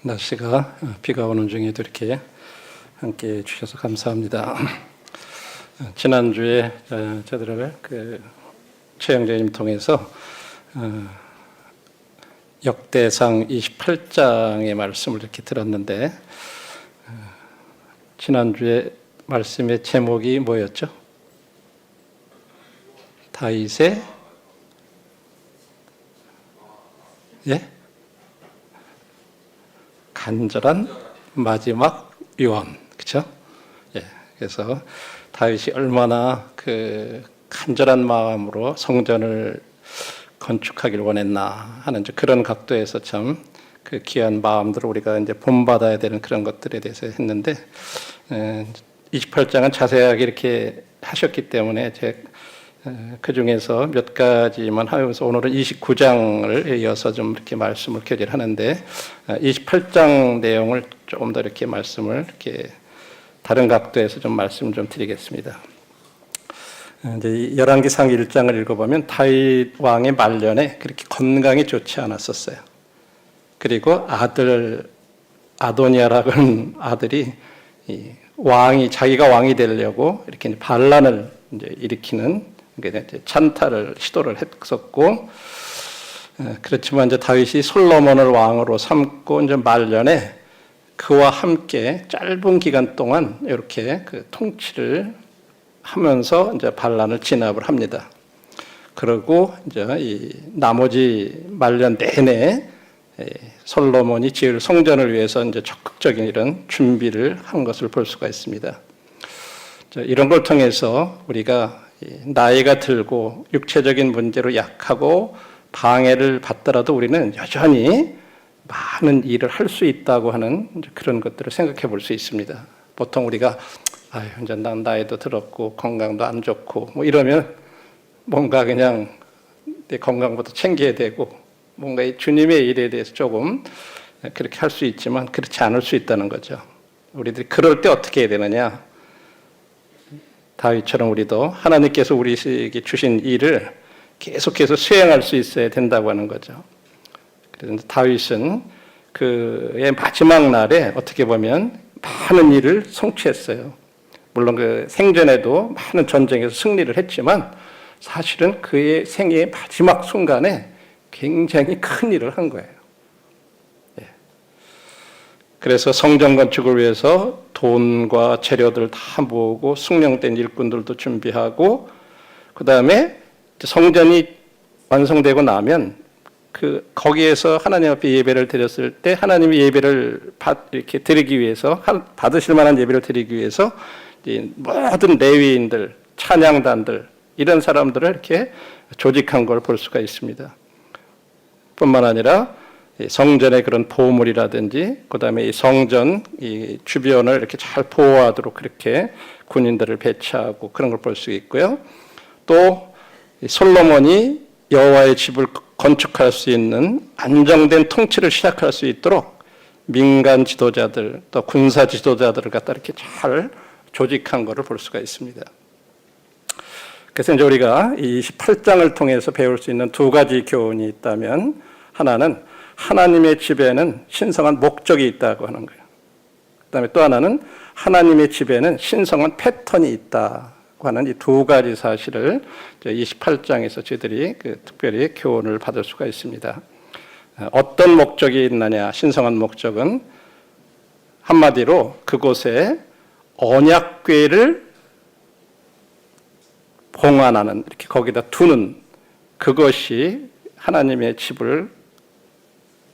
날씨가 비가 오는 중에도 이렇게 함께 해주셔서 감사합니다. 지난주에 저들을 최영재님 통해서 역대상 28장의 말씀을 이렇게 들었는데 지난주에 말씀의 제목이 뭐였죠? 다윗의 간절한 마지막 유언, 그렇죠? 그래서 다윗이 얼마나 간절한 마음으로 성전을 건축하길 원했나 하는 그런 각도에서 참 귀한 마음들을 우리가 이제 본받아야 되는 그런 것들에 대해서 했는데 28장은 자세하게 이렇게 하셨기 때문에 그 중에서 몇 가지만 하면서 오늘은 29장을 이어서 좀 이렇게 말씀을 교제하는데 28장 내용을 조금 더 이렇게 말씀을 이렇게 다른 각도에서 좀 말씀을 좀 드리겠습니다. 이제 열왕기상 1장을 읽어보면 다윗 왕의 말년에 그렇게 건강이 좋지 않았었어요. 그리고 아도니아라는 아들이 자기가 왕이 되려고 이렇게 반란을 이제 일으키는 찬탈을 시도를 했었고, 그렇지만 이제 다윗이 솔로몬을 왕으로 삼고 이제 말년에 그와 함께 짧은 기간 동안 이렇게 통치를 하면서 이제 반란을 진압을 합니다. 그리고 이제 이 나머지 말년 내내 솔로몬이 지을 성전을 위해서 이제 적극적인 이런 준비를 한 것을 볼 수가 있습니다. 이런 걸 통해서 우리가 나이가 들고 육체적인 문제로 약하고 방해를 받더라도 우리는 여전히 많은 일을 할 수 있다고 하는 그런 것들을 생각해 볼 수 있습니다. 보통 우리가 이제 난 나이도 들었고 건강도 안 좋고 뭐 이러면 뭔가 그냥 내 건강부터 챙겨야 되고 뭔가 이 주님의 일에 대해서 조금 그렇게 할 수 있지만 그렇지 않을 수 있다는 거죠. 우리들이 그럴 때 어떻게 해야 되느냐? 다윗처럼 우리도 하나님께서 우리에게 주신 일을 계속해서 수행할 수 있어야 된다고 하는 거죠. 그래서 다윗은 그의 마지막 날에 어떻게 보면 많은 일을 성취했어요. 물론 생전에도 많은 전쟁에서 승리를 했지만 사실은 그의 생애의 마지막 순간에 굉장히 큰 일을 한 거예요. 그래서 성전 건축을 위해서 돈과 재료들 다 모으고 숙련된 일꾼들도 준비하고 그 다음에 성전이 완성되고 나면 거기에서 하나님 앞에 예배를 드렸을 때 하나님의 예배를 이렇게 드리기 위해서 받으실 만한 예배를 드리기 위해서 모든 레위인들, 찬양단들 이런 사람들을 이렇게 조직한 걸 볼 수가 있습니다. 뿐만 아니라 성전의 그런 보물이라든지 그다음에 이 성전 이 주변을 이렇게 잘 보호하도록 그렇게 군인들을 배치하고 그런 걸 볼 수 있고요. 또 솔로몬이 여호와의 집을 건축할 수 있는 안정된 통치를 시작할 수 있도록 민간 지도자들 또 군사 지도자들을 갖다 이렇게 잘 조직한 것을 볼 수가 있습니다. 그래서 이제 우리가 이 28장을 통해서 배울 수 있는 두 가지 교훈이 있다면 하나는 하나님의 집에는 신성한 목적이 있다고 하는 거예요. 그다음에 또 하나는 하나님의 집에는 신성한 패턴이 있다고 하는 이 두 가지 사실을 28장에서 저희들이 특별히 교훈을 받을 수가 있습니다. 어떤 목적이 있느냐? 신성한 목적은 한마디로 그곳에 언약궤를 봉안하는 이렇게 거기다 두는 그것이 하나님의 집을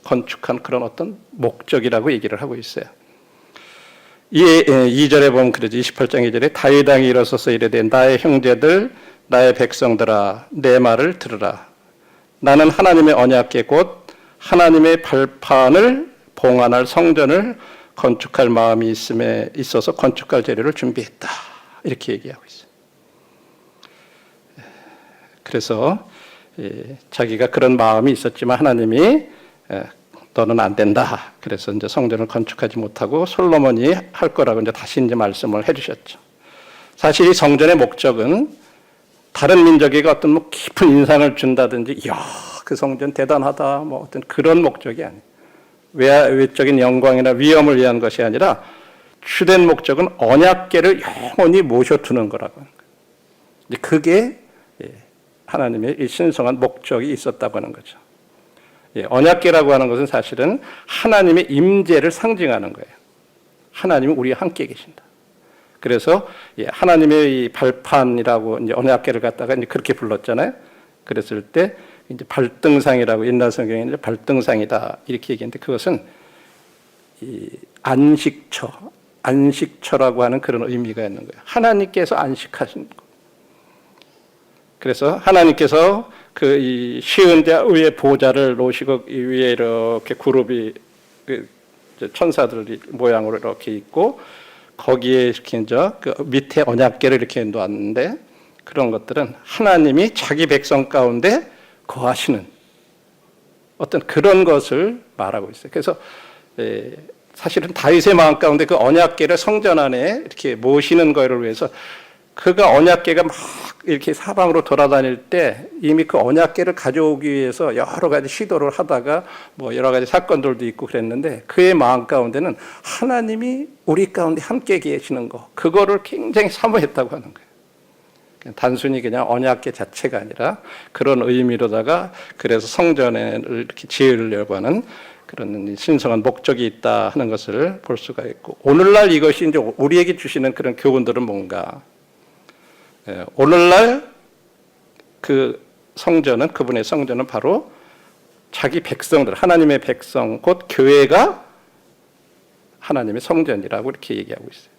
건축한 그런 어떤 목적이라고 얘기를 하고 있어요. 2절에 보면 그러죠. 28장 2절에 다윗 왕이 일어서서 이르되 나의 형제들 나의 백성들아 내 말을 들으라. 나는 하나님의 언약궤 곧 하나님의 발판을 봉안할 성전을 건축할 마음이 있어서 건축할 재료를 준비했다. 이렇게 얘기하고 있어요. 그래서 자기가 그런 마음이 있었지만 하나님이 너는 안 된다. 그래서 이제 성전을 건축하지 못하고 솔로몬이 할 거라고 이제 다시 이제 말씀을 해주셨죠. 사실 이 성전의 목적은 다른 민족에게 어떤 뭐 깊은 인상을 준다든지, 이야 그 성전 대단하다, 뭐 어떤 그런 목적이 아니에요. 외적인 영광이나 위엄을 위한 것이 아니라 주된 목적은 언약궤를 영원히 모셔두는 거라고 하는 거예요. 그게 하나님의 이 신성한 목적이 있었다고 하는 거죠. 언약궤라고 하는 것은 사실은 하나님의 임재를 상징하는 거예요. 하나님은 우리와 함께 계신다. 그래서 하나님의 이 발판이라고 이제 언약궤를 갖다가 이제 그렇게 불렀잖아요. 그랬을 때 이제 발등상이라고 옛날 성경에 이제 발등상이다 이렇게 얘기했는데 그것은 이 안식처라고 하는 그런 의미가 있는 거예요. 하나님께서 안식하신 거. 그래서 하나님께서 그 이 시은 자 위에 보좌를 놓으시고 이 위에 이렇게 그룹이 천사들 모양으로 이렇게 있고 거기에 이렇게 이제 그 밑에 언약궤를 이렇게 놓았는데 그런 것들은 하나님이 자기 백성 가운데 거하시는 어떤 그런 것을 말하고 있어요. 그래서 사실은 다윗의 마음 가운데 그 언약궤를 성전 안에 이렇게 모시는 거를 위해서 그가 언약궤가 막 이렇게 사방으로 돌아다닐 때 이미 그 언약궤를 가져오기 위해서 여러 가지 시도를 하다가 뭐 여러 가지 사건들도 있고 그랬는데 그의 마음 가운데는 하나님이 우리 가운데 함께 계시는 거 그거를 굉장히 사모했다고 하는 거예요. 단순히 그냥 언약궤 자체가 아니라 그런 의미로다가 그래서 성전을 이렇게 지으려고 하는 그런 신성한 목적이 있다 하는 것을 볼 수가 있고 오늘날 이것이 이제 우리에게 주시는 그런 교훈들은 뭔가? 오늘날 그 성전은 그분의 성전은 바로 자기 백성들 하나님의 백성 곧 교회가 하나님의 성전이라고 이렇게 얘기하고 있어요.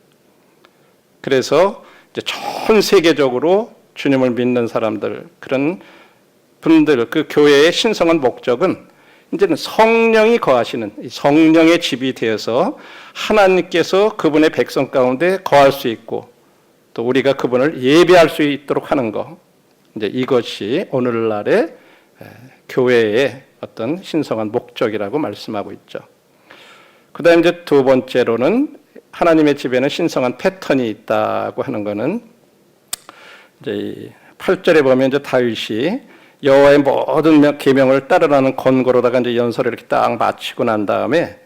그래서 이제 전 세계적으로 주님을 믿는 사람들 그런 분들 그 교회의 신성한 목적은 이제는 성령이 거하시는 성령의 집이 되어서 하나님께서 그분의 백성 가운데 거할 수 있고 또 우리가 그분을 예배할 수 있도록 하는 것 이제 이것이 오늘날의 교회의 어떤 신성한 목적이라고 말씀하고 있죠. 그다음 이제 두 번째로는 하나님의 집에는 신성한 패턴이 있다고 하는 것은 이제 8절에 보면 이제 다윗이 여호와의 모든 계명을 따르라는 권고로다가 이제 연설을 이렇게 딱 마치고 난 다음에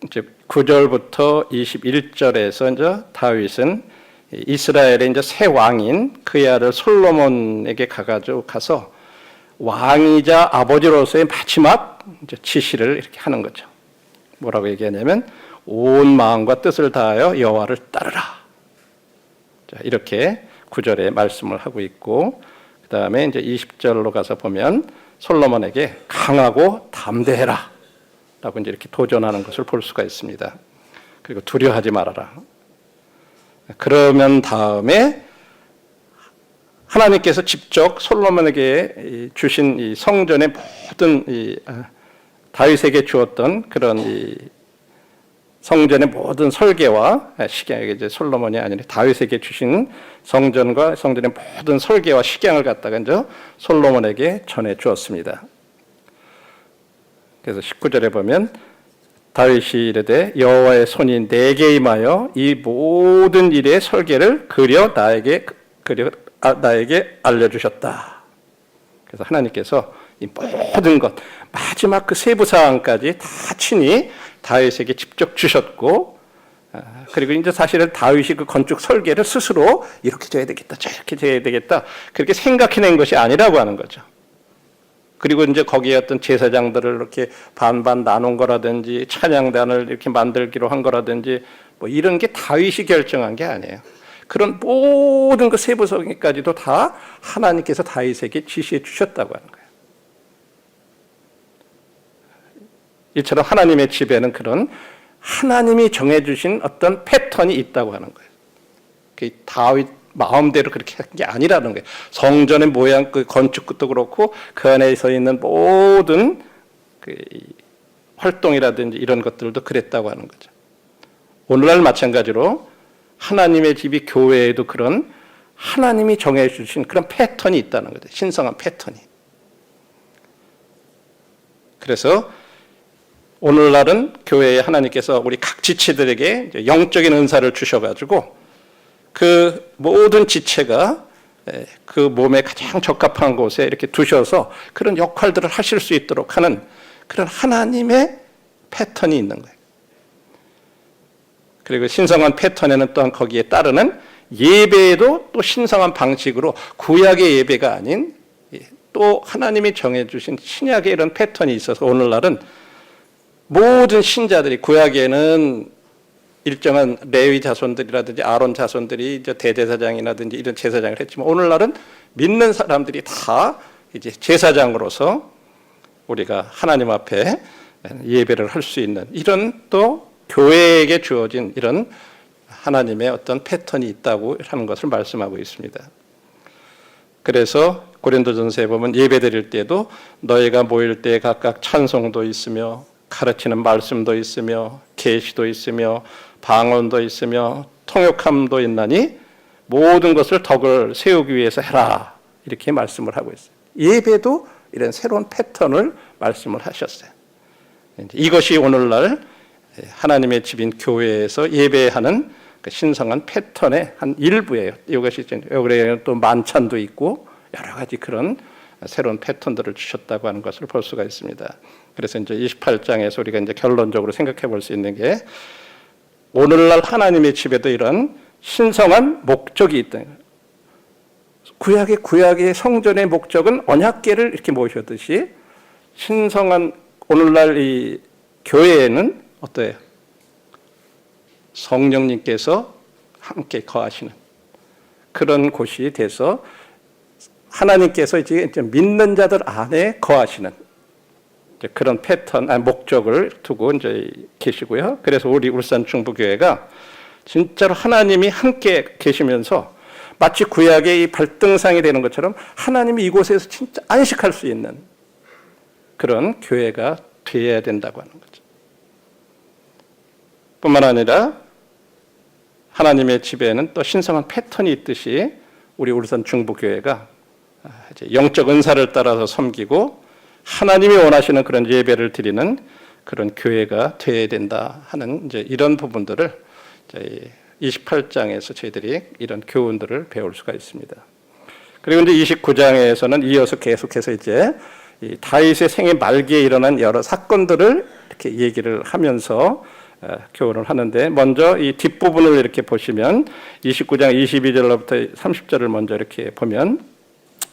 이제 9절부터 21절에서 이제 다윗은 이스라엘의 이제 새 왕인 그의 아들 솔로몬에게 가서 왕이자 아버지로서의 마지막 이제 지시를 이렇게 하는 거죠. 뭐라고 얘기하냐면 온 마음과 뜻을 다하여 여호와를 따르라. 자, 이렇게 9절에 말씀을 하고 있고 그다음에 이제 20절로 가서 보면 솔로몬에게 강하고 담대해라. 라고 이제 이렇게 도전하는 것을 볼 수가 있습니다. 그리고 두려워하지 말아라. 그러면 다음에 하나님께서 직접 솔로몬에게 주신 이 성전의 모든 다윗에게 주었던 그런 이 성전의 모든 설계와 식양에게 이제 솔로몬이 아니라 다윗에게 주신 성전과 성전의 모든 설계와 식양을 갖다가 이제 솔로몬에게 전해 주었습니다. 그래서 19절에 보면 다윗이 이르되 여호와의 손이 내게 임하여 이 모든 일의 설계를 나에게 알려주셨다. 그래서 하나님께서 이 모든 것 마지막 그 세부 사항까지 다 친히 다윗에게 직접 주셨고 그리고 이제 사실은 다윗이 그 건축 설계를 스스로 이렇게 져야 되겠다, 저렇게 져야 되겠다 그렇게 생각해낸 것이 아니라고 하는 거죠. 그리고 이제 거기에 어떤 제사장들을 이렇게 반반 나눈 거라든지 찬양단을 이렇게 만들기로 한 거라든지 뭐 이런 게 다윗이 결정한 게 아니에요. 그런 모든 그 세부성까지도 다 하나님께서 다윗에게 지시해 주셨다고 하는 거예요. 이처럼 하나님의 집에는 그런 하나님이 정해주신 어떤 패턴이 있다고 하는 거예요. 그 다윗 마음대로 그렇게 한 게 아니라는 거예요. 성전의 모양, 그 건축도 그렇고 그 안에 서 있는 모든 그 활동이라든지 이런 것들도 그랬다고 하는 거죠. 오늘날 마찬가지로 하나님의 집이 교회에도 그런 하나님이 정해주신 그런 패턴이 있다는 거죠. 신성한 패턴이. 그래서 오늘날은 교회에 하나님께서 우리 각 지체들에게 영적인 은사를 주셔가지고 그 모든 지체가 그 몸에 가장 적합한 곳에 이렇게 두셔서 그런 역할들을 하실 수 있도록 하는 그런 하나님의 패턴이 있는 거예요. 그리고 신성한 패턴에는 또한 거기에 따르는 예배에도 또 신성한 방식으로 구약의 예배가 아닌 또 하나님이 정해주신 신약의 이런 패턴이 있어서 오늘날은 모든 신자들이 구약에는 일정한 레위 자손들이라든지 아론 자손들이 이제 대제사장이라든지 이런 제사장을 했지만 오늘날은 믿는 사람들이 다 이제 제사장으로서 우리가 하나님 앞에 예배를 할 수 있는 이런 또 교회에게 주어진 이런 하나님의 어떤 패턴이 있다고 하는 것을 말씀하고 있습니다. 그래서 고린도전서에 보면 예배 드릴 때도 너희가 모일 때 각각 찬송도 있으며 가르치는 말씀도 있으며 계시도 있으며 방언도 있으며 통역함도 있나니 모든 것을 덕을 세우기 위해서 해라 이렇게 말씀을 하고 있어요. 예배도 이런 새로운 패턴을 말씀을 하셨어요. 이것이 오늘날 하나님의 집인 교회에서 예배하는 그 신성한 패턴의 한 일부예요. 이것이 여기에 또 만찬도 있고 여러 가지 그런 새로운 패턴들을 주셨다고 하는 것을 볼 수가 있습니다. 그래서 이제 28장에서 우리가 이제 결론적으로 생각해 볼 수 있는 게 오늘날 하나님의 집에도 이런 신성한 목적이 있다. 구약의 성전의 목적은 언약궤를 이렇게 모셨듯이 신성한 오늘날 이 교회에는 어때요? 성령님께서 함께 거하시는 그런 곳이 돼서 하나님께서 이제 믿는 자들 안에 거하시는 그런 패턴, 목적을 두고 이제 계시고요. 그래서 우리 울산 충북교회가 진짜로 하나님이 함께 계시면서 마치 구약의 이 발등상이 되는 것처럼 하나님이 이곳에서 진짜 안식할 수 있는 그런 교회가 되어야 된다고 하는 거죠. 뿐만 아니라 하나님의 집에는 또 신성한 패턴이 있듯이 우리 울산 충북교회가 영적 은사를 따라서 섬기고 하나님이 원하시는 그런 예배를 드리는 그런 교회가 되어야 된다 하는 이제 이런 부분들을 28장에서 저희들이 이런 교훈들을 배울 수가 있습니다. 그리고 이제 29장에서는 이어서 계속해서 이제 이 다윗의 생애 말기에 일어난 여러 사건들을 이렇게 얘기를 하면서 교훈을 하는데 먼저 이 뒷부분을 이렇게 보시면 29장 22절로부터 30절을 먼저 이렇게 보면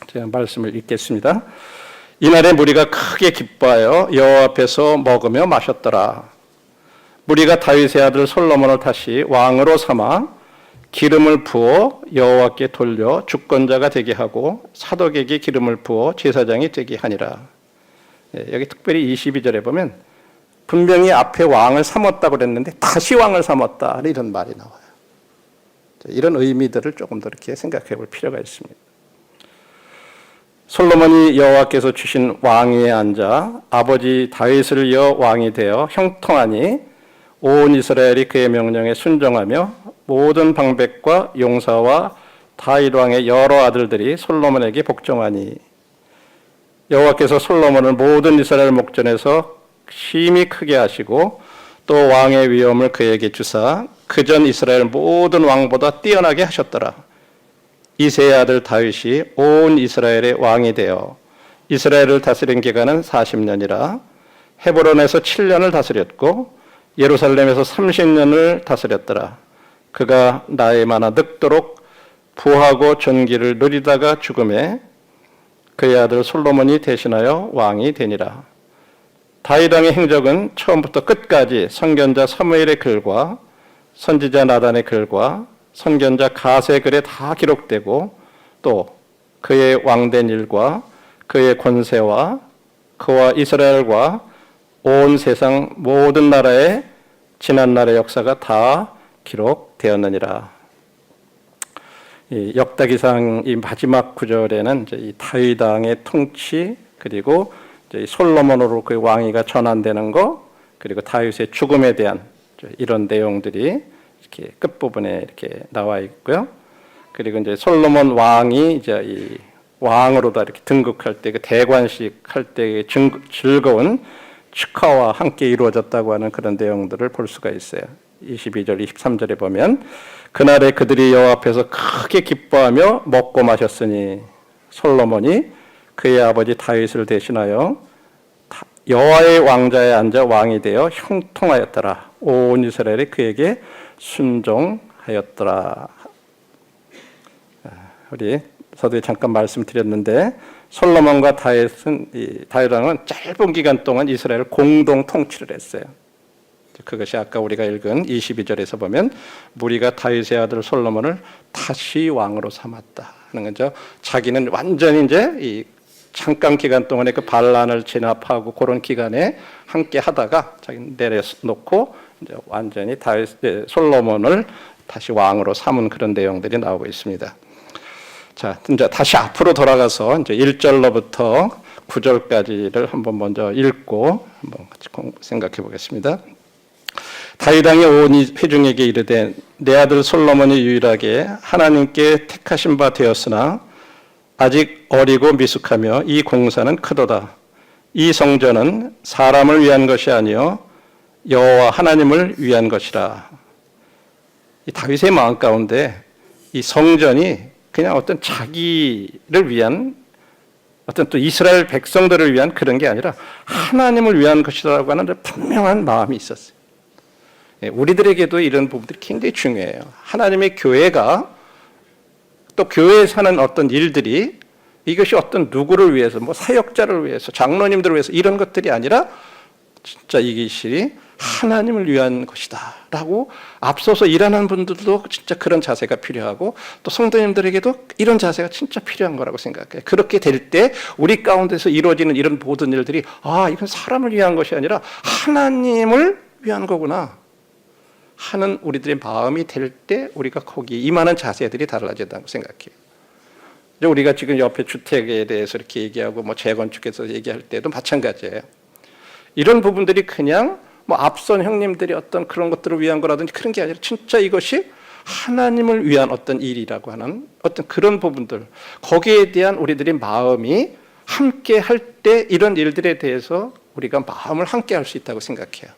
제가 말씀을 읽겠습니다. 이날에 무리가 크게 기뻐하여 여호와 앞에서 먹으며 마셨더라. 무리가 다윗의 아들 솔로몬을 다시 왕으로 삼아 기름을 부어 여호와께 돌려 주권자가 되게 하고 사독에게 기름을 부어 제사장이 되게 하니라. 여기 특별히 22절에 보면 분명히 앞에 왕을 삼았다고 그랬는데 다시 왕을 삼았다 이런 말이 나와요. 이런 의미들을 조금 더 이렇게 생각해 볼 필요가 있습니다. 솔로몬이 여호와께서 주신 왕위에 앉아 아버지 다윗을 이어 왕이 되어 형통하니 온 이스라엘이 그의 명령에 순종하며 모든 방백과 용사와 다윗 왕의 여러 아들들이 솔로몬에게 복종하니 여호와께서 솔로몬을 모든 이스라엘 목전에서 심히 크게 하시고 또 왕의 위엄을 그에게 주사 그전 이스라엘 모든 왕보다 뛰어나게 하셨더라. 이새의 아들 다윗이 온 이스라엘의 왕이 되어 이스라엘을 다스린 기간은 40년이라 헤브론에서 7년을 다스렸고 예루살렘에서 30년을 다스렸더라. 그가 나이 많아 늙도록 부하고 존귀를 누리다가 죽음에 그의 아들 솔로몬이 대신하여 왕이 되니라. 다윗 왕의 행적은 처음부터 끝까지 선견자 사무엘의 글과 선지자 나단의 글과 선견자 가세의 글에 다 기록되고 또 그의 왕된 일과 그의 권세와 그와 이스라엘과 온 세상 모든 나라의 지난날의 역사가 다 기록되었느니라. 이 역다기상 이 마지막 구절에는 이제 이 다윗 왕의 통치 그리고 이제 솔로몬으로 그 왕위가 전환되는 거 그리고 다윗의 죽음에 대한 이런 내용들이 이렇게 끝부분에 이렇게 나와 있고요. 그리고 이제 솔로몬 왕이 이제 이 왕으로 다 이렇게 등극할 때 그 대관식 할 때의 즐거운 축하와 함께 이루어졌다고 하는 그런 내용들을 볼 수가 있어요. 22절, 23절에 보면 그날에 그들이 여호와 앞에서 크게 기뻐하며 먹고 마셨으니 솔로몬이 그의 아버지 다윗을 대신하여 여호와의 왕자에 앉아 왕이 되어 형통하였더라. 온 이스라엘이 그에게 순종하였더라. 우리 서두에 잠깐 말씀드렸는데 솔로몬과 다윗 왕은 짧은 기간 동안 이스라엘을 공동 통치를 했어요. 그것이 아까 우리가 읽은 22절에서 보면 무리가 다윗의 아들 솔로몬을 다시 왕으로 삼았다 하는 거죠. 자기는 완전히 이제 이 잠깐 기간 동안에 그 반란을 진압하고 그런 기간에 함께 하다가 자기는 내려놓고 이제 완전히 솔로몬을 다시 왕으로 삼은 그런 내용들이 나오고 있습니다. 자, 이제 다시 앞으로 돌아가서 이제 1절로부터 9절까지를 한번 먼저 읽고 한번 같이 생각해 보겠습니다. 다윗 왕이 온 회중에게 이르되 내 아들 솔로몬이 유일하게 하나님께 택하신 바 되었으나 아직 어리고 미숙하며 이 공사는 크도다. 이 성전은 사람을 위한 것이 아니요 여호와 하나님을 위한 것이라. 이 다윗의 마음 가운데 이 성전이 그냥 어떤 자기를 위한 어떤 또 이스라엘 백성들을 위한 그런 게 아니라 하나님을 위한 것이라고 하는 분명한 마음이 있었어요. 우리들에게도 이런 부분들이 굉장히 중요해요. 하나님의 교회가 또 교회에서 하는 어떤 일들이 이것이 어떤 누구를 위해서 뭐 사역자를 위해서 장로님들을 위해서 이런 것들이 아니라 진짜 이것이 하나님을 위한 것이다 라고 앞서서 일하는 분들도 진짜 그런 자세가 필요하고 또 성도님들에게도 이런 자세가 진짜 필요한 거라고 생각해요. 그렇게 될 때 우리 가운데서 이루어지는 이런 모든 일들이 이건 사람을 위한 것이 아니라 하나님을 위한 거구나 하는 우리들의 마음이 될 때 우리가 거기에 임하는 자세들이 달라진다고 생각해요. 우리가 지금 옆에 주택에 대해서 이렇게 얘기하고 뭐 재건축해서 얘기할 때도 마찬가지예요. 이런 부분들이 그냥 뭐 앞선 형님들이 어떤 그런 것들을 위한 거라든지 그런 게 아니라 진짜 이것이 하나님을 위한 어떤 일이라고 하는 어떤 그런 부분들, 거기에 대한 우리들의 마음이 함께 할 때 이런 일들에 대해서 우리가 마음을 함께 할 수 있다고 생각해요.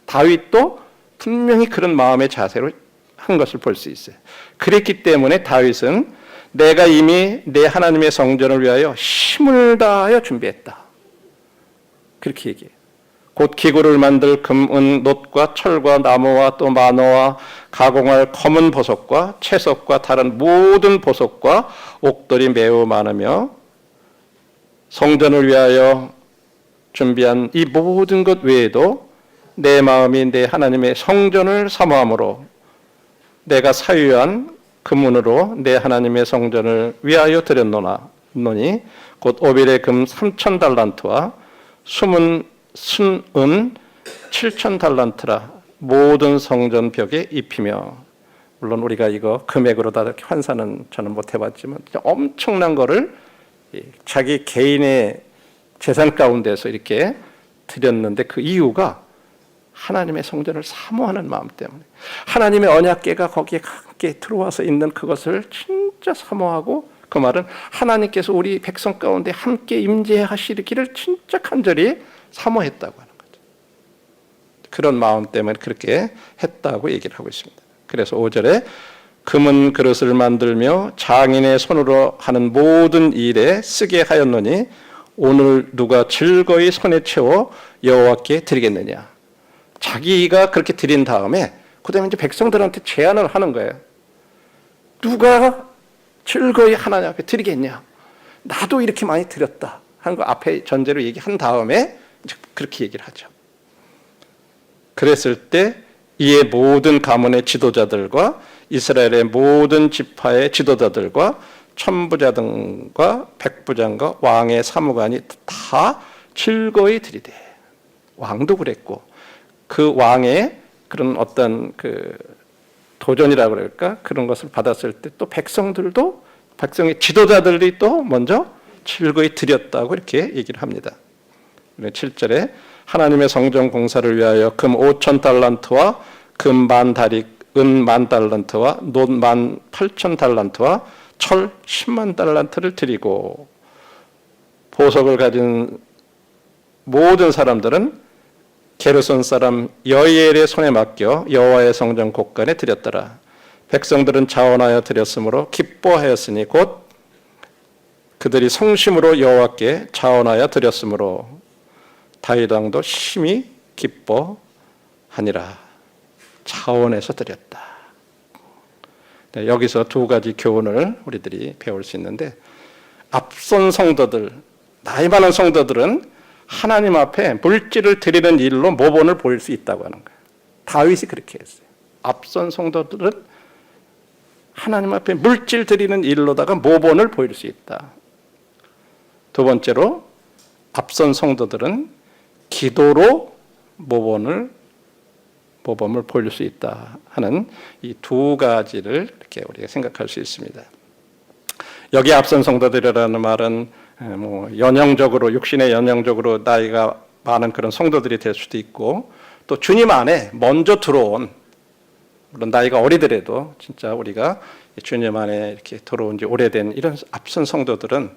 다윗도 분명히 그런 마음의 자세로 한 것을 볼 수 있어요. 그랬기 때문에 다윗은 내가 이미 내 하나님의 성전을 위하여 힘을 다하여 준비했다. 그렇게 얘기해요. 곧 기구를 만들 금, 은, 놋과 철과 나무와 또 만호와 가공할 검은 보석과 채석과 다른 모든 보석과 옥돌이 매우 많으며 성전을 위하여 준비한 이 모든 것 외에도 내 마음이 내 하나님의 성전을 사모함으로 내가 사유한 금은으로 내 하나님의 성전을 위하여 드렸노니 곧 오빌의 금 3,000달란트와 숨은 순은 7,000달란트라 모든 성전 벽에 입히며, 물론 우리가 이거 금액으로 다 이렇게 환산은 저는 못 해봤지만 엄청난 거를 자기 개인의 재산 가운데서 이렇게 드렸는데 그 이유가 하나님의 성전을 사모하는 마음 때문에, 하나님의 언약궤가 거기에 함께 들어와서 있는 그것을 진짜 사모하고, 그 말은 하나님께서 우리 백성 가운데 함께 임재하시기를 진짜 간절히 사모했다고 하는 거죠. 그런 마음 때문에 그렇게 했다고 얘기를 하고 있습니다. 그래서 5절에 금은 그릇을 만들며 장인의 손으로 하는 모든 일에 쓰게 하였노니 오늘 누가 즐거이 손에 채워 여호와께 드리겠느냐. 자기가 그렇게 드린 다음에 그다음에 이제 백성들한테 제안을 하는 거예요. 누가 즐거이 하나님 앞에 드리겠냐. 나도 이렇게 많이 드렸다 하는 거 앞에 전제로 얘기한 다음에 이제 그렇게 얘기를 하죠. 그랬을 때 이에 모든 가문의 지도자들과 이스라엘의 모든 지파의 지도자들과 천부자 등과 백부장과 왕의 사무관이 다 즐거이 드리되, 왕도 그랬고 그 왕의 그런 어떤 그 도전이라고 그럴까 그런 것을 받았을 때 또 백성들도, 백성의 지도자들이 또 먼저 즐거이 드렸다고 이렇게 얘기를 합니다. 7절에 하나님의 성전 공사를 위하여 금 5,000달란트와 금 10,000다리, 은 10,000달란트와 놋 18,000달란트와 철 100,000달란트를 드리고, 보석을 가진 모든 사람들은 게르손 사람 여이엘의 손에 맡겨 여호와의 성전 곳간에 드렸더라. 백성들은 자원하여 드렸으므로 기뻐하였으니 곧 그들이 성심으로 여호와께 자원하여 드렸으므로 다윗 왕도 심히 기뻐하니라. 자원해서 드렸다. 네, 여기서 두 가지 교훈을 우리들이 배울 수 있는데, 앞선 성도들, 나이 많은 성도들은 하나님 앞에 물질을 드리는 일로 모본을 보일 수 있다고 하는 거예요. 다윗이 그렇게 했어요. 앞선 성도들은 하나님 앞에 물질 드리는 일로다가 모본을 보일 수 있다. 두 번째로, 앞선 성도들은 기도로 모범을 보일 수 있다 하는 이 두 가지를 이렇게 우리가 생각할 수 있습니다. 여기 앞선 성도들이라는 말은 연형적으로, 육신의 연형적으로 나이가 많은 그런 성도들이 될 수도 있고, 또 주님 안에 먼저 들어온, 물론 나이가 어리더라도 진짜 우리가 주님 안에 이렇게 들어온 지 오래된 이런 앞선 성도들은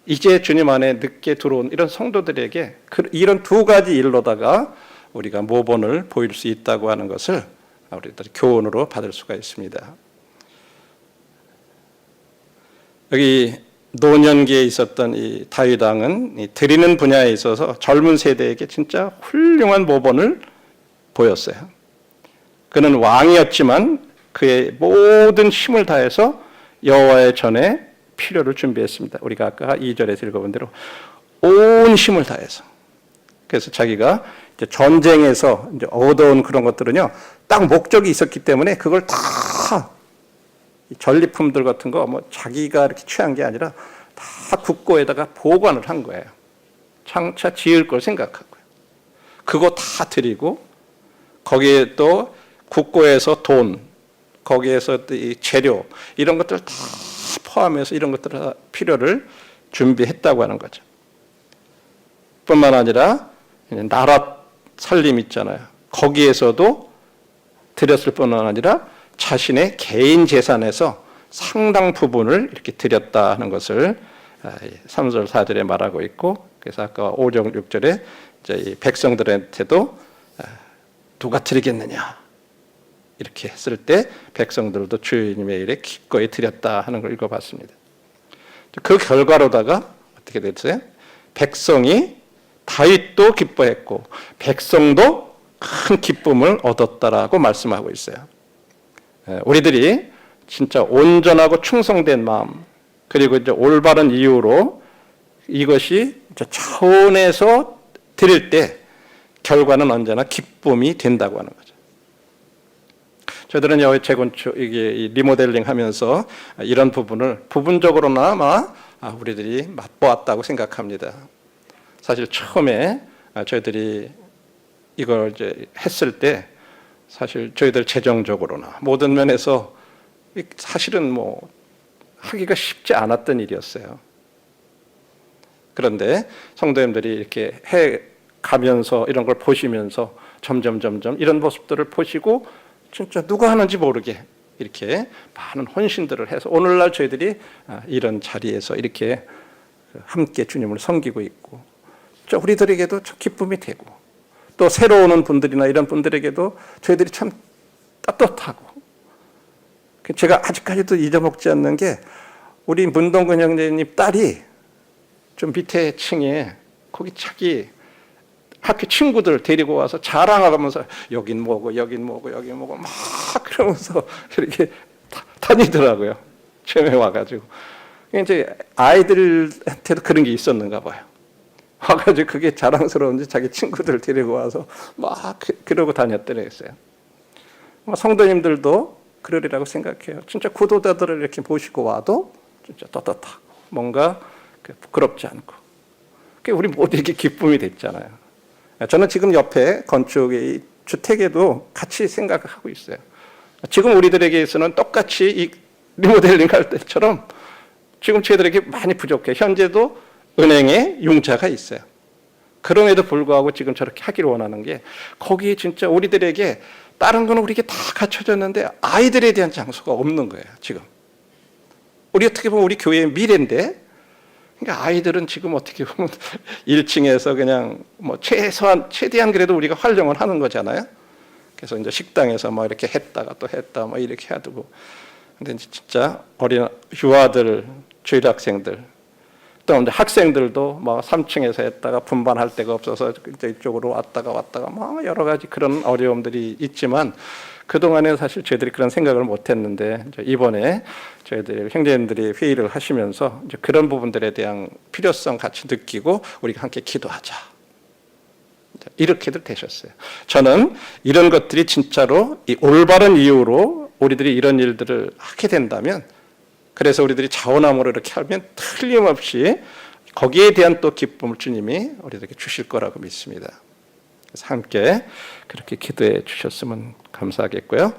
이제 주님 안에 늦게 들어온 이런 성도들에게 이런 두 가지 일로다가 우리가 모본을 보일 수 있다고 하는 것을 우리들이 교훈으로 받을 수가 있습니다. 여기 노년기에 있었던 이 다윗 왕은 드리는 분야에 있어서 젊은 세대에게 진짜 훌륭한 모본을 보였어요. 그는 왕이었지만 그의 모든 힘을 다해서 여호와의 전에 필요를 준비했습니다. 우리가 아까 2절에서 읽어본 대로 온 힘을 다해서. 그래서 자기가 이제 전쟁에서 이제 얻어온 그런 것들은요, 딱 목적이 있었기 때문에 그걸 다 전리품들 같은 거 뭐 자기가 이렇게 취한 게 아니라 다 국고에다가 보관을 한 거예요. 장차 지을 걸 생각하고요. 그거 다 드리고 거기에 또 국고에서 돈, 거기에서 이 재료 이런 것들 다 포함해서 이런 것들 필요를 준비했다고 하는 거죠. 뿐만 아니라 나라 살림 있잖아요. 거기에서도 드렸을 뿐만 아니라 자신의 개인 재산에서 상당 부분을 이렇게 드렸다 하는 것을 3절 4절에 말하고 있고, 그래서 아까 5절 6절에 이제 백성들한테도 누가 드리겠느냐 이렇게 했을 때 백성들도 주님의 일에 기꺼이 드렸다 하는 걸 읽어봤습니다. 그 결과로다가 어떻게 됐어요? 백성이 다윗도 기뻐했고 백성도 큰 기쁨을 얻었다라고 말씀하고 있어요. 우리들이 진짜 온전하고 충성된 마음, 그리고 이제 올바른 이유로 이것이 차원에서 드릴 때 결과는 언제나 기쁨이 된다고 하는 거죠. 저희들은 여기 재건축, 이게 리모델링 하면서 이런 부분을 부분적으로나마 우리들이 맛보았다고 생각합니다. 사실 처음에 저희들이 이걸 이제 했을 때 사실 저희들 재정적으로나 모든 면에서 사실은 뭐 하기가 쉽지 않았던 일이었어요. 그런데 성도님들이 이렇게 해 가면서 이런 걸 보시면서 점점 이런 모습들을 보시고 진짜 누가 하는지 모르게 이렇게 많은 헌신들을 해서 오늘날 저희들이 이런 자리에서 이렇게 함께 주님을 섬기고 있고, 우리들에게도 참 기쁨이 되고, 또 새로 오는 분들이나 이런 분들에게도 저희들이 참 따뜻하고, 제가 아직까지도 잊어먹지 않는 게 우리 문동근 형제님 딸이 좀 밑에 층에 거기 자기 학교 친구들 데리고 와서 자랑하면서 여긴 뭐고 여긴 뭐고 여긴 뭐고 막 그러면서 이렇게 다니더라고요. 처음에 와가지고. 이제 아이들한테도 그런 게 있었는가 봐요. 와가지고 그게 자랑스러운지 자기 친구들 데리고 와서 막 그러고 다녔더래 했어요. 성도님들도 그러리라고 생각해요. 진짜 구도자들을 이렇게 모시고 와도 진짜 떳떳하고 뭔가 부끄럽지 않고, 그게 우리 모두에게 기쁨이 됐잖아요. 저는 지금 옆에 건축의 주택에도 같이 생각하고 있어요. 지금 우리들에게서는 똑같이 이 리모델링 할 때처럼 지금 저희들에게 많이 부족해. 현재도 은행에 융자가 있어요. 그럼에도 불구하고 지금 저렇게 하기를 원하는 게, 거기에 진짜 우리들에게 다른 건 우리에게 다 갖춰졌는데 아이들에 대한 장소가 없는 거예요. 지금 우리 어떻게 보면 우리 교회의 미래인데, 그러니까 아이들은 지금 어떻게 보면 1층에서 그냥 뭐 최대한 그래도 우리가 활용을 하는 거잖아요. 그래서 이제 식당에서 뭐 이렇게 했다가 또 했다 뭐 이렇게 해두고. 근데 이제 진짜 어린 유아들, 주일 학생들, 또 이제 학생들도 뭐 3층에서 했다가 분반할 데가 없어서 이제 이쪽으로 왔다가 뭐 여러 가지 그런 어려움들이 있지만 그동안에 사실 저희들이 그런 생각을 못했는데 이번에 저희들 형제님들이 회의를 하시면서 이제 그런 부분들에 대한 필요성 같이 느끼고 우리가 함께 기도하자. 이렇게들 되셨어요. 저는 이런 것들이 진짜로 이 올바른 이유로 우리들이 이런 일들을 하게 된다면, 그래서 우리들이 자원함으로 이렇게 하면 틀림없이 거기에 대한 또 기쁨을 주님이 우리들에게 주실 거라고 믿습니다. 그래서 함께 그렇게 기도해 주셨으면 감사하겠고요.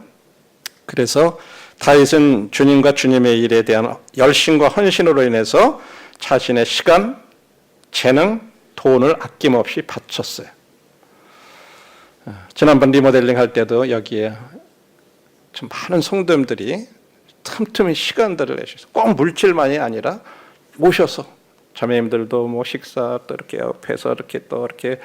그래서 다윗은 주님과 주님의 일에 대한 열심과 헌신으로 인해서 자신의 시간, 재능, 돈을 아낌없이 바쳤어요. 지난번 리모델링 할 때도 여기에 좀 많은 성도님들이 틈틈이 시간들을 내셔서 꼭 물질만이 아니라 모셔서 자매님들도 뭐 식사 또 이렇게 옆에서 이렇게 또 이렇게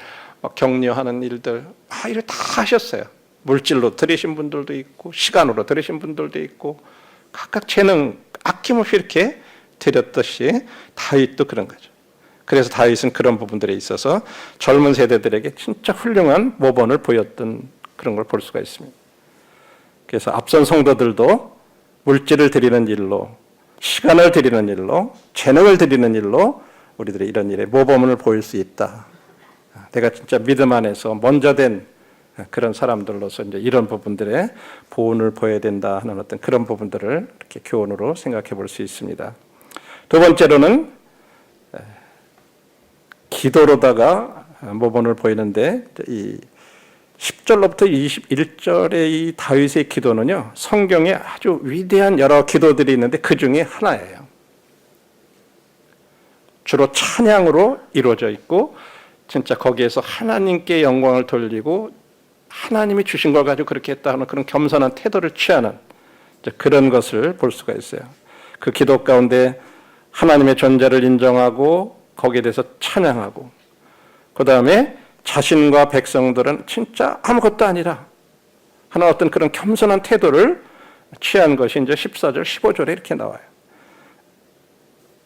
격려하는 일들 이를 다 하셨어요. 물질로 드리신 분들도 있고 시간으로 드리신 분들도 있고 각각 재능 아낌없이 이렇게 드렸듯이 다윗도 그런 거죠. 그래서 다윗은 그런 부분들에 있어서 젊은 세대들에게 진짜 훌륭한 모범을 보였던 그런 걸 볼 수가 있습니다. 그래서 앞선 성도들도 물질을 드리는 일로, 시간을 드리는 일로, 재능을 드리는 일로 우리들이 이런 일에 모범을 보일 수 있다. 내가 진짜 믿음 안에서 먼저 된 그런 사람들로서 이제 이런 부분들에 보온을 보여야 된다 하는 어떤 그런 부분들을 이렇게 교훈으로 생각해 볼 수 있습니다. 두 번째로는 기도로다가 모범을 보이는데 이 10절로부터 21절의 이 다윗의 기도는요, 성경에 아주 위대한 여러 기도들이 있는데 그 중에 하나예요. 주로 찬양으로 이루어져 있고 진짜 거기에서 하나님께 영광을 돌리고 하나님이 주신 걸 가지고 그렇게 했다 하는 그런 겸손한 태도를 취하는 그런 것을 볼 수가 있어요. 그 기도 가운데 하나님의 존재를 인정하고 거기에 대해서 찬양하고, 그 다음에 자신과 백성들은 진짜 아무것도 아니라 하는 어떤 그런 겸손한 태도를 취한 것이 이제 14절, 15절에 이렇게 나와요.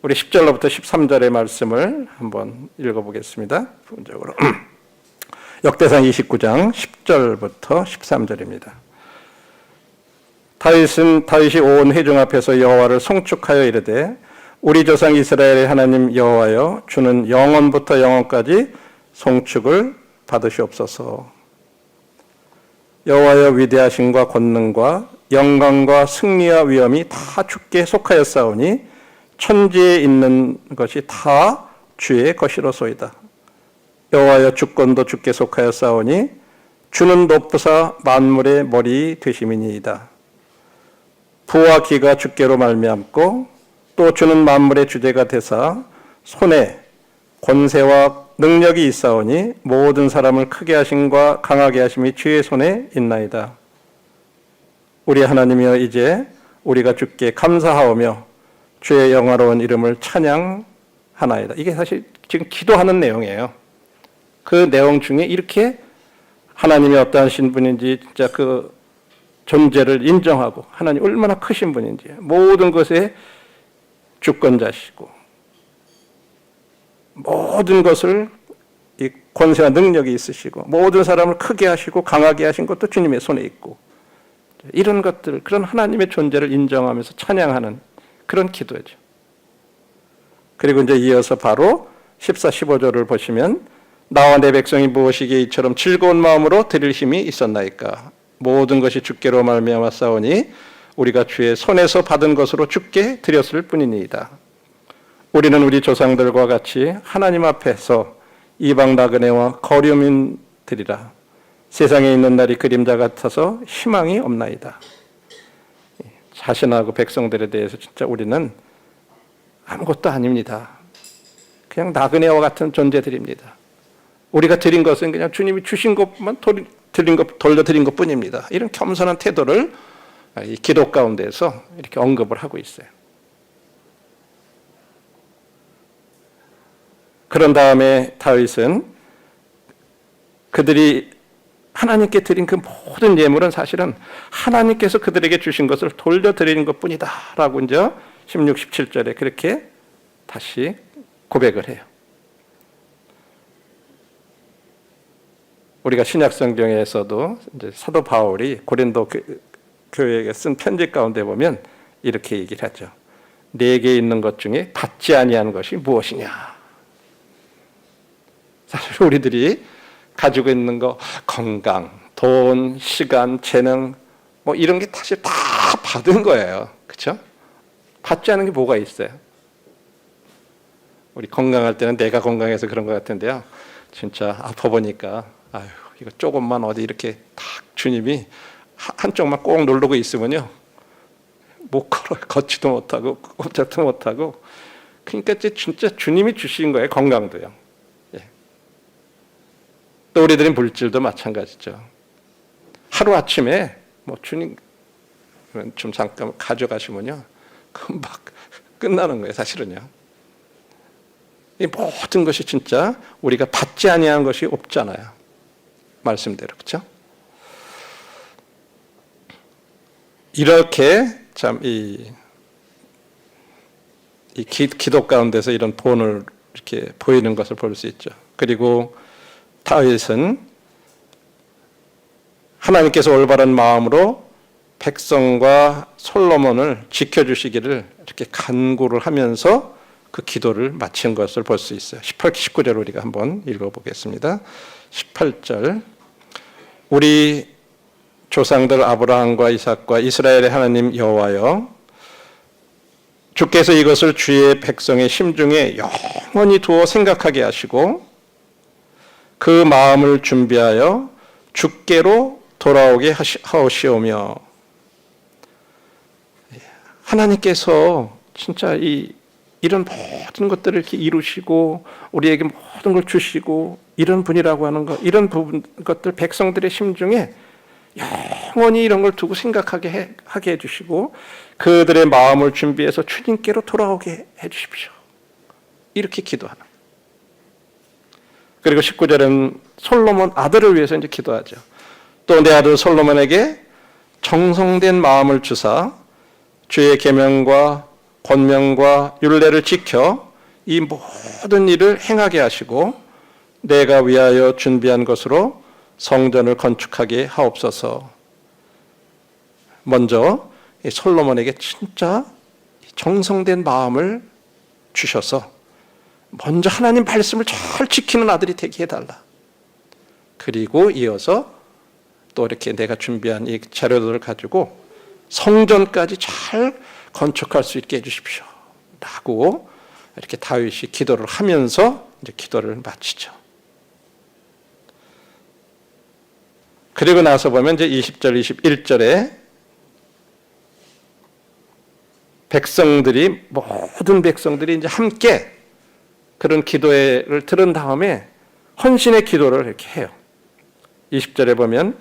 우리 10절로부터 13절의 말씀을 한번 읽어보겠습니다. 부분적으로. 역대상 29장 10절부터 13절입니다. 다윗이 온 회중 앞에서 여호와를 송축하여 이르되 우리 조상 이스라엘의 하나님 여호와여, 주는 영원부터 영원까지 송축을 받으시옵소서. 여호와여, 위대하심과 권능과 영광과 승리와 위엄이 다 주께 속하였사오니 천지에 있는 것이 다 주의 것이로소이다. 여호와여, 주권도 주께 속하였사오니 주는 높으사 만물의 머리 되심이니이다. 부와 기가 주께로 말미암고 또 주는 만물의 주제가 되사 손에 권세와 능력이 있사오니 모든 사람을 크게 하심과 강하게 하심이 주의 손에 있나이다. 우리 하나님이여, 이제 우리가 주께 감사하오며 주의 영화로운 이름을 찬양하나이다. 이게 사실 지금 기도하는 내용이에요. 그 내용 중에 이렇게 하나님이 어떠하신 분인지 진짜 그 존재를 인정하고 하나님 얼마나 크신 분인지, 모든 것에 주권자시고 모든 것을 이 권세와 능력이 있으시고 모든 사람을 크게 하시고 강하게 하신 것도 주님의 손에 있고, 이런 것들, 그런 하나님의 존재를 인정하면서 찬양하는 그런 기도죠. 그리고 이제 이어서 바로 14, 15절을 보시면 나와 내 백성이 무엇이기에 이처럼 즐거운 마음으로 드릴 힘이 있었나이까. 모든 것이 주께로 말미암아 싸우니 우리가 주의 손에서 받은 것으로 주께 드렸을 뿐이니이다. 우리는 우리 조상들과 같이 하나님 앞에서 이방 나그네와 거류민들이라. 세상에 있는 날이 그림자 같아서 희망이 없나이다. 자신하고 백성들에 대해서 진짜 우리는 아무것도 아닙니다. 그냥 나그네와 같은 존재들입니다. 우리가 드린 것은 그냥 주님이 주신 것만 돌려드린 것뿐입니다. 이런 겸손한 태도를 이 기도 가운데서 이렇게 언급을 하고 있어요. 그런 다음에 다윗은 그들이 하나님께 드린 그 모든 예물은 사실은 하나님께서 그들에게 주신 것을 돌려드리는 것뿐이다라고 이제 16, 17절에 그렇게 다시 고백을 해요. 우리가 신약 성경에서도 이제 사도 바울이 고린도 교회에게 쓴 편지 가운데 보면 이렇게 얘기를 하죠. 내게 있는 것 중에 받지 아니한 것이 무엇이냐? 사실 우리들이 가지고 있는 거 건강, 돈, 시간, 재능 뭐 이런 게 사실 다 받은 거예요. 그렇죠? 받지 않은 게 뭐가 있어요? 우리 건강할 때는 내가 건강해서 그런 것 같은데요. 진짜 아파 보니까 아유 이거 조금만 어디 이렇게 딱 주님이 한쪽만 꼭 누르고 있으면요. 못 걸어요. 걷지도 못하고 꼼짝도 못하고. 그러니까 진짜 주님이 주신 거예요. 건강도요. 예. 또 우리들의 물질도 마찬가지죠. 하루아침에 뭐 주님 좀 잠깐 가져가시면요. 금방 끝나는 거예요. 사실은요. 이 모든 것이 진짜 우리가 받지 아니한 것이 없잖아요. 말씀대로. 그렇죠? 이렇게 참 이 기도 가운데서 이런 본을 이렇게 보이는 것을 볼 수 있죠. 그리고 다윗은 하나님께서 올바른 마음으로 백성과 솔로몬을 지켜주시기를 이렇게 간구를 하면서 그 기도를 마친 것을 볼 수 있어요. 18, 19절 우리가 한번 읽어보겠습니다. 18절 우리 조상들 아브라함과 이삭과 이스라엘의 하나님 여호와여 주께서 이것을 주의 백성의 심중에 영원히 두어 생각하게 하시고 그 마음을 준비하여 주께로 돌아오게 하시오며 하나님께서 진짜 이런 모든 것들을 이렇게 이루시고 우리에게 모든 걸 주시고 이런 분이라고 하는 것, 이런 것들 백성들의 심중에 영원히 이런 걸 두고 생각하게 하게 해주시고 그들의 마음을 준비해서 주님께로 돌아오게 해주십시오. 이렇게 기도하는. 그리고 19절은 솔로몬 아들을 위해서 이제 기도하죠. 또 내 아들 솔로몬에게 정성된 마음을 주사 주의 계명과 권명과 율례를 지켜 이 모든 일을 행하게 하시고 내가 위하여 준비한 것으로 성전을 건축하게 하옵소서. 먼저 솔로몬에게 진짜 정성된 마음을 주셔서 먼저 하나님 말씀을 잘 지키는 아들이 되게 해달라. 그리고 이어서 또 이렇게 내가 준비한 이 자료들을 가지고 성전까지 잘 건축할 수 있게 해주십시오. 라고 이렇게 다윗이 기도를 하면서 이제 기도를 마치죠. 그리고 나서 보면 이제 20절, 21절에 모든 백성들이 이제 함께 그런 기도를 들은 다음에 헌신의 기도를 이렇게 해요. 20절에 보면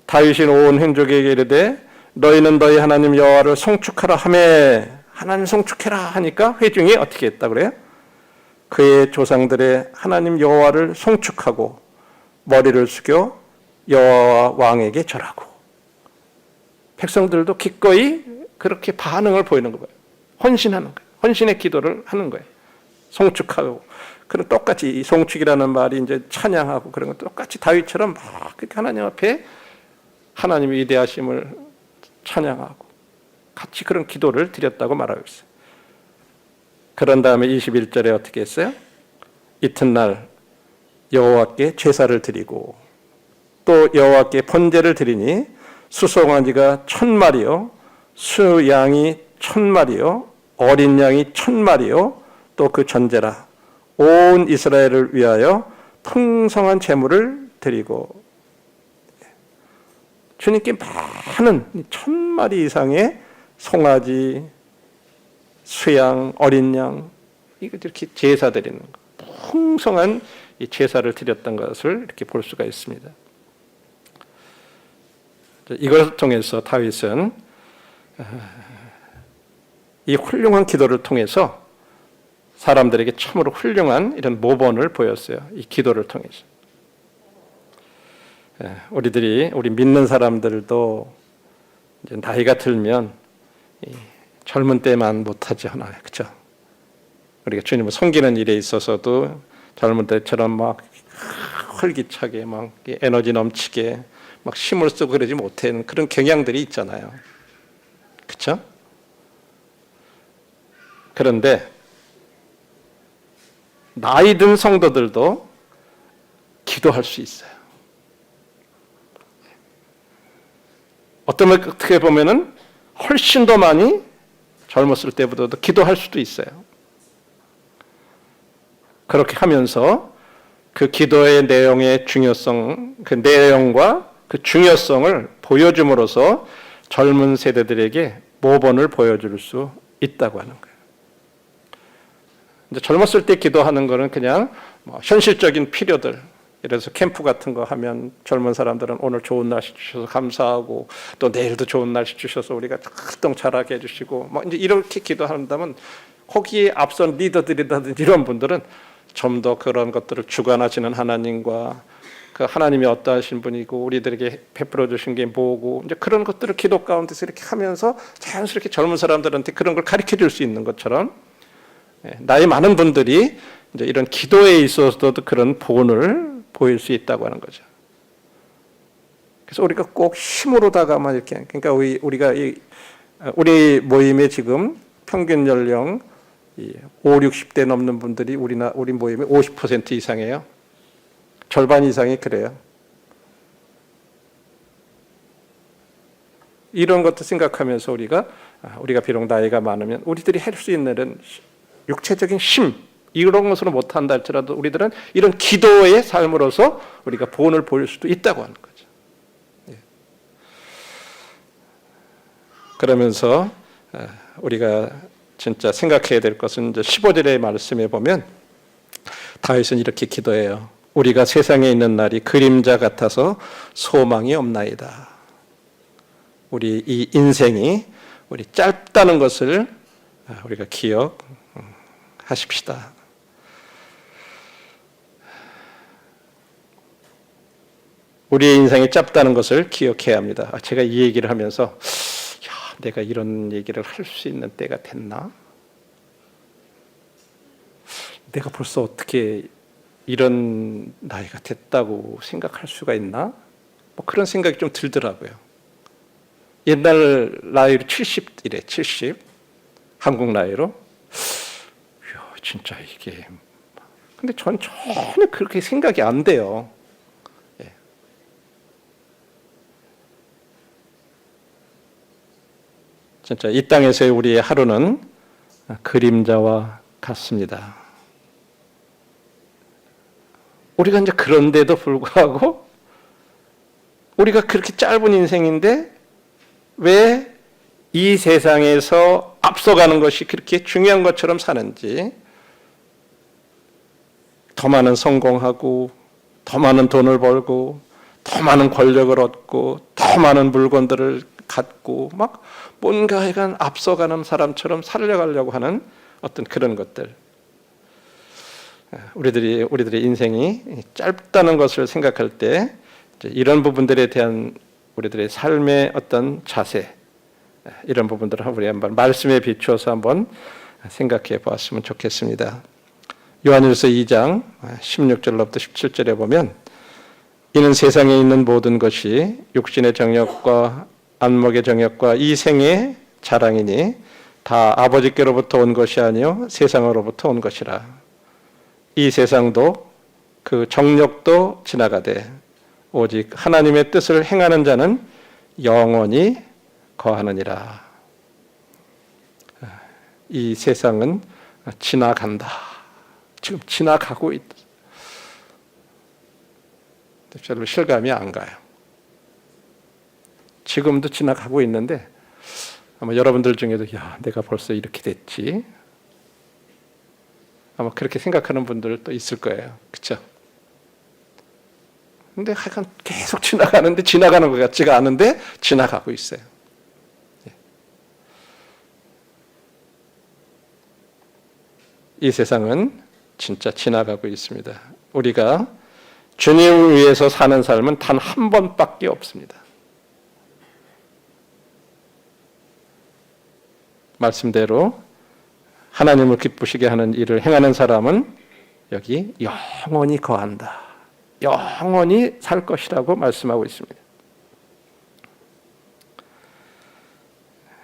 다윗이 온 행족에게 이르되 너희는 너희 하나님 여호와를 송축하라 하매 하나님 송축해라 하니까 회중이 어떻게 했다 그래요? 그의 조상들의 하나님 여호와를 송축하고 머리를 숙여 여호와 왕에게 절하고 백성들도 기꺼이 그렇게 반응을 보이는 거예요. 헌신하는 거예요. 헌신의 기도를 하는 거예요. 송축하고 그런 똑같이 이 송축이라는 말이 이제 찬양하고 그런 거 똑같이 다윗처럼 막 그렇게 하나님 앞에 하나님의 위대하심을 찬양하고 같이 그런 기도를 드렸다고 말하고 있어요. 그런 다음에 21절에 어떻게 했어요? 이튿날 여호와께 제사를 드리고 또 여호와께 번제를 드리니 수송아지가 1000마리요 수양이 1000마리요 어린 양이 1000마리요 또 그 전제라 온 이스라엘을 위하여 풍성한 제물을 드리고 주님께 많은 1000마리 이상의 송아지, 수양, 어린 양 이렇게 제사 드리는 것, 풍성한 이 제사를 드렸던 것을 이렇게 볼 수가 있습니다. 이것을 통해서 다윗은 이 훌륭한 기도를 통해서 사람들에게 참으로 훌륭한 이런 모범을 보였어요. 이 기도를 통해서. 우리 믿는 사람들도 이제 나이가 들면 젊은 때만 못하지 않아요, 그렇죠? 우리가 주님을 섬기는 일에 있어서도 젊은 때처럼 막 활기차게 막 에너지 넘치게 막 힘을 쓰고 그러지 못하는 그런 경향들이 있잖아요, 그렇죠? 그런데 나이 든 성도들도 기도할 수 있어요. 어떻게 보면은 훨씬 더 많이 젊었을 때보다도 기도할 수도 있어요. 그렇게 하면서 그 기도의 내용의 중요성, 그 내용과 그 중요성을 보여줌으로써 젊은 세대들에게 모본을 보여줄 수 있다고 하는 거예요. 이제 젊었을 때 기도하는 거는 그냥 현실적인 필요들, 그래서 캠프 같은 거 하면 젊은 사람들은 오늘 좋은 날씨 주셔서 감사하고 또 내일도 좋은 날씨 주셔서 우리가 활동 잘하게 해주시고 뭐 이제 이렇게 기도한다면 거기에 앞선 리더들이라든지 이런 분들은 좀 더 그런 것들을 주관하시는 하나님과 그 하나님이 어떠하신 분이고 우리들에게 베풀어 주신 게 뭐고 이제 그런 것들을 기도 가운데서 이렇게 하면서 자연스럽게 젊은 사람들한테 그런 걸 가르쳐 줄 수 있는 것처럼 나이 많은 분들이 이제 이런 기도에 있어서도 그런 본을 보일 수 있다고 하는 거죠. 그래서 우리가 꼭 힘으로다가만 이렇게 그러니까 우리 모임에 지금 평균 연령 5, 60대 넘는 분들이 우리 모임의 50% 이상이에요. 절반 이상이 그래요. 이런 것도 생각하면서 우리가 비록 나이가 많으면 우리들이 할 수 있는 이런 육체적인 힘 이런 것으로 못한다 할지라도 우리들은 이런 기도의 삶으로서 우리가 본을 보일 수도 있다고 하는 거죠. 그러면서 우리가 진짜 생각해야 될 것은 이제 15절의 말씀에 보면 다윗은 이렇게 기도해요. 우리가 세상에 있는 날이 그림자 같아서 소망이 없나이다. 우리 이 인생이 우리 짧다는 것을 우리가 기억하십시다. 우리의 인생이 짧다는 것을 기억해야 합니다. 제가 이 얘기를 하면서 내가 이런 얘기를 할 수 있는 때가 됐나? 내가 벌써 어떻게 이런 나이가 됐다고 생각할 수가 있나? 뭐 그런 생각이 좀 들더라고요. 옛날 나이로 70이래, 70. 한국 나이로. 이야, 진짜 이게. 근데 전 전혀 그렇게 생각이 안 돼요. 진짜 이 땅에서의 우리의 하루는 그림자와 같습니다. 우리가 이제 그런데도 불구하고 우리가 그렇게 짧은 인생인데 왜 이 세상에서 앞서가는 것이 그렇게 중요한 것처럼 사는지, 더 많은 성공하고 더 많은 돈을 벌고 더 많은 권력을 얻고 더 많은 물건들을 갖고 막 뭔가 약간 앞서가는 사람처럼 살려가려고 하는 어떤 그런 것들, 우리들의 인생이 짧다는 것을 생각할 때 이런 부분들에 대한 우리들의 삶의 어떤 자세, 이런 부분들을 우리 한번 말씀에 비추어서 한번 생각해 보았으면 좋겠습니다. 요한일서 2장 16절로부터 17절에 보면 이는 세상에 있는 모든 것이 육신의 정욕과 안목의 정욕과 이 생의 자랑이니 다 아버지께로부터 온 것이 아니요 세상으로부터 온 것이라. 이 세상도 그 정욕도 지나가되 오직 하나님의 뜻을 행하는 자는 영원히 거하느니라. 이 세상은 지나간다. 지금 지나가고 있다. 별로 실감이 안 가요. 지금도 지나가고 있는데 아마 여러분들 중에도 내가 벌써 이렇게 됐지? 아마 그렇게 생각하는 분들도 있을 거예요. 그렇죠? 근데 하여간 계속 지나가는데 지나가는 것 같지가 않은데 지나가고 있어요. 이 세상은 진짜 지나가고 있습니다. 우리가 주님을 위해서 사는 삶은 단 한 번밖에 없습니다. 말씀대로 하나님을 기쁘시게 하는 일을 행하는 사람은 여기 영원히 거한다. 영원히 살 것이라고 말씀하고 있습니다.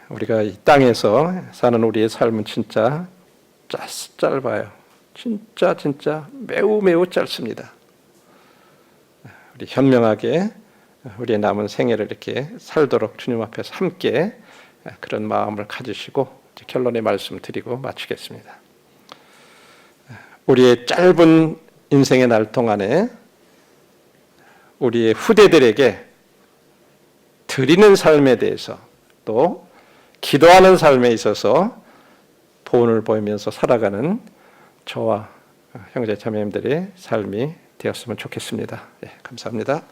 우리가 이 땅에서 사는 우리의 삶은 진짜 짧아요. 진짜 매우 짧습니다. 우리 현명하게 우리의 남은 생애를 이렇게 살도록 주님 앞에서 함께 그런 마음을 가지시고 결론의 말씀 드리고 마치겠습니다. 우리의 짧은 인생의 날 동안에 우리의 후대들에게 드리는 삶에 대해서 또 기도하는 삶에 있어서 본을 보이면서 살아가는 저와 형제 자매님들의 삶이 되었으면 좋겠습니다. 예, 감사합니다.